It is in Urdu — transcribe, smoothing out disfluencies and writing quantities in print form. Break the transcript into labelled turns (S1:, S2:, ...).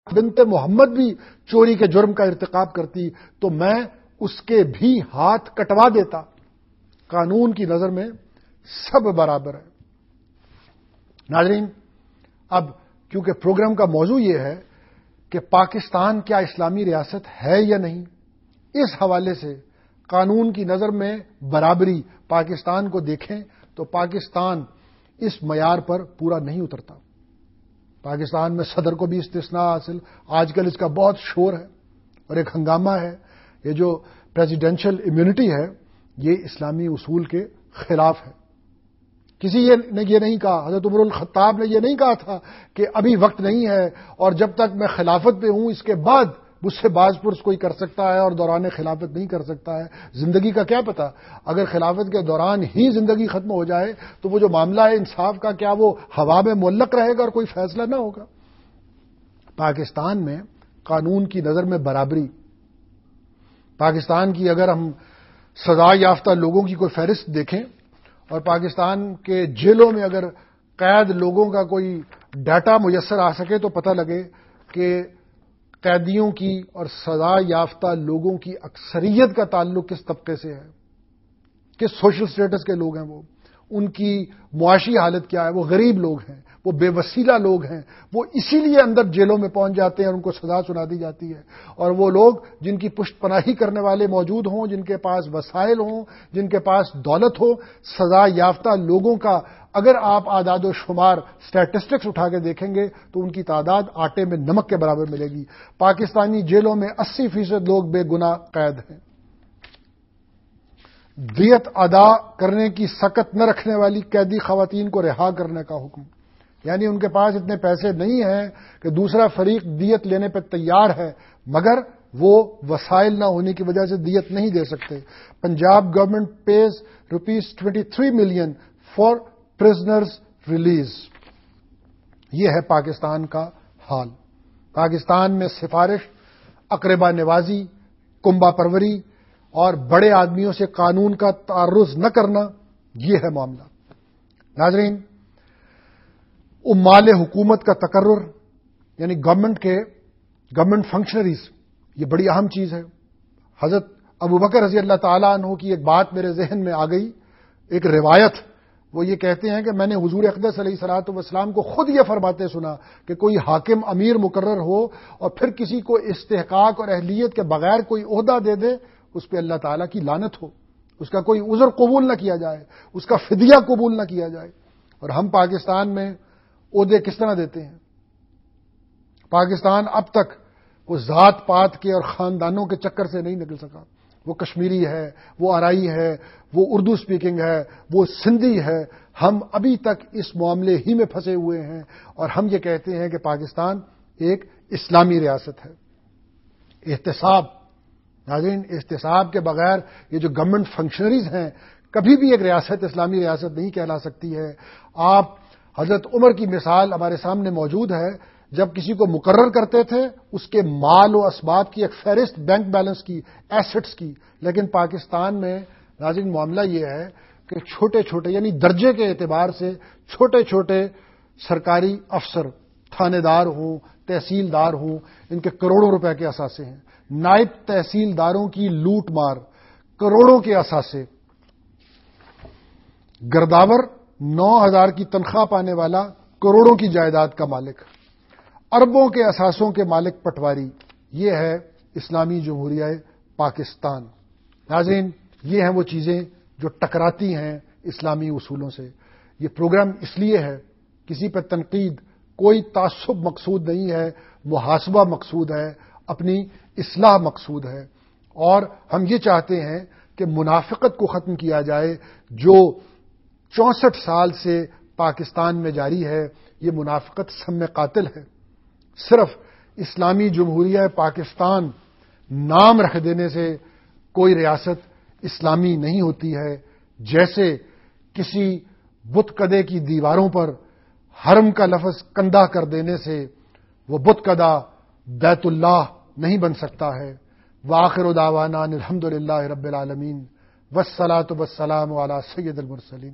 S1: بنت محمد بھی چوری کے جرم کا ارتکاب کرتی تو میں اس کے بھی ہاتھ کٹوا دیتا۔ قانون کی نظر میں سب برابر ہے۔ ناظرین، اب کیونکہ پروگرام کا موضوع یہ ہے کہ پاکستان کیا اسلامی ریاست ہے یا نہیں، اس حوالے سے قانون کی نظر میں برابری پاکستان کو دیکھیں تو پاکستان اس معیار پر پورا نہیں اترتا۔ پاکستان میں صدر کو بھی استثناء حاصل، آج کل اس کا بہت شور ہے اور ایک ہنگامہ ہے۔ یہ جو پریزیڈینشل امیونٹی ہے یہ اسلامی اصول کے خلاف ہے۔ کسی نے یہ نہیں کہا، حضرت عمر الخطاب نے یہ نہیں کہا تھا کہ ابھی وقت نہیں ہے اور جب تک میں خلافت پہ ہوں اس کے بعد مجھ سے باز پرس کوئی کر سکتا ہے اور دوران خلافت نہیں کر سکتا ہے۔ زندگی کا کیا پتا، اگر خلافت کے دوران ہی زندگی ختم ہو جائے تو وہ جو معاملہ ہے انصاف کا کیا وہ ہوا میں معلق رہے گا اور کوئی فیصلہ نہ ہوگا۔ پاکستان میں قانون کی نظر میں برابری، پاکستان کی اگر ہم سزا یافتہ لوگوں کی کوئی فہرست دیکھیں اور پاکستان کے جیلوں میں اگر قید لوگوں کا کوئی ڈیٹا میسر آ سکے تو پتہ لگے کہ قیدیوں کی اور سزا یافتہ لوگوں کی اکثریت کا تعلق کس طبقے سے ہے، کس سوشل سٹیٹس کے لوگ ہیں، وہ ان کی معاشی حالت کیا ہے، وہ غریب لوگ ہیں، وہ بے وسیلہ لوگ ہیں، وہ اسی لیے اندر جیلوں میں پہنچ جاتے ہیں اور ان کو سزا سنا دی جاتی ہے۔ اور وہ لوگ جن کی پشت پناہی کرنے والے موجود ہوں، جن کے پاس وسائل ہوں، جن کے پاس دولت ہو، سزا یافتہ لوگوں کا اگر آپ اعداد و شمار اسٹیٹسٹکس اٹھا کے دیکھیں گے تو ان کی تعداد آٹے میں نمک کے برابر ملے گی۔ پاکستانی جیلوں میں 80% لوگ بے گناہ قید ہیں۔ دیت ادا کرنے کی سکت نہ رکھنے والی قیدی خواتین کو رہا کرنے کا حکم، یعنی ان کے پاس اتنے پیسے نہیں ہیں کہ دوسرا فریق دیت لینے پہ تیار ہے مگر وہ وسائل نہ ہونے کی وجہ سے دیت نہیں دے سکتے۔ Punjab government pays ₹23 million for prisoners release. یہ ہے پاکستان کا حال۔ پاکستان میں سفارش، اقربا نوازی، کنبہ پروری اور بڑے آدمیوں سے قانون کا تعرض نہ کرنا، یہ ہے معاملہ۔ ناظرین، عمال حکومت کا تقرر یعنی گورنمنٹ فنکشنریز، یہ بڑی اہم چیز ہے۔ حضرت ابوبکر رضی اللہ تعالیٰ عنہ کی ایک بات میرے ذہن میں آ گئی، ایک روایت، وہ یہ کہتے ہیں کہ میں نے حضور اقدس علیہ الصلوۃ والسلام کو خود یہ فرماتے سنا کہ کوئی حاکم امیر مقرر ہو اور پھر کسی کو استحقاق اور اہلیت کے بغیر کوئی عہدہ دے دے، اس پہ اللہ تعالیٰ کی لعنت ہو، اس کا کوئی عذر قبول نہ کیا جائے، اس کا فدیہ قبول نہ کیا جائے۔ اور ہم پاکستان میں عہدے کس طرح دیتے ہیں؟ پاکستان اب تک وہ ذات پات کے اور خاندانوں کے چکر سے نہیں نکل سکا۔ وہ کشمیری ہے، وہ آرائی ہے، وہ اردو سپیکنگ ہے، وہ سندھی ہے، ہم ابھی تک اس معاملے ہی میں پھنسے ہوئے ہیں اور ہم یہ کہتے ہیں کہ پاکستان ایک اسلامی ریاست ہے۔ احتساب، ناظرین، احتساب کے بغیر یہ جو گورنمنٹ فنکشنریز ہیں کبھی بھی ایک ریاست اسلامی ریاست نہیں کہلا سکتی ہے۔ آپ حضرت عمر کی مثال ہمارے سامنے موجود ہے، جب کسی کو مقرر کرتے تھے اس کے مال و اسباب کی ایک فہرست، بینک بیلنس کی، ایسٹس کی، لیکن پاکستان میں ناظرین معاملہ یہ ہے کہ چھوٹے چھوٹے یعنی درجے کے اعتبار سے چھوٹے چھوٹے سرکاری افسر، تھانے دار ہوں، تحصیلدار ہوں، ان کے کروڑوں روپے کے اثاثے ہیں۔ نائب تحصیلداروں کی لوٹ مار، کروڑوں کے اثاثے۔ گرداور 9,000 کی تنخواہ پانے والا کروڑوں کی جائیداد کا مالک، اربوں کے اثاثوں کے مالک پٹواری، یہ ہے اسلامی جمہوریہ پاکستان۔ ناظرین، یہ ہیں وہ چیزیں جو ٹکراتی ہیں اسلامی اصولوں سے۔ یہ پروگرام اس لیے ہے، کسی پر تنقید، کوئی تعصب مقصود نہیں ہے، محاسبہ مقصود ہے، اپنی اصلاح مقصود ہے، اور ہم یہ چاہتے ہیں کہ منافقت کو ختم کیا جائے جو 64 سال سے پاکستان میں جاری ہے۔ یہ منافقت سم قاتل ہے۔ صرف اسلامی جمہوریہ پاکستان نام رکھ دینے سے کوئی ریاست اسلامی نہیں ہوتی ہے، جیسے کسی بت کدے کی دیواروں پر حرم کا لفظ کندہ کر دینے سے وہ بت کدہ بیت اللہ نہیں بن سکتا ہے۔ وآخر دعوانا الحمد للہ رب العالمین، والصلاۃ والسلام علی سید المرسلین۔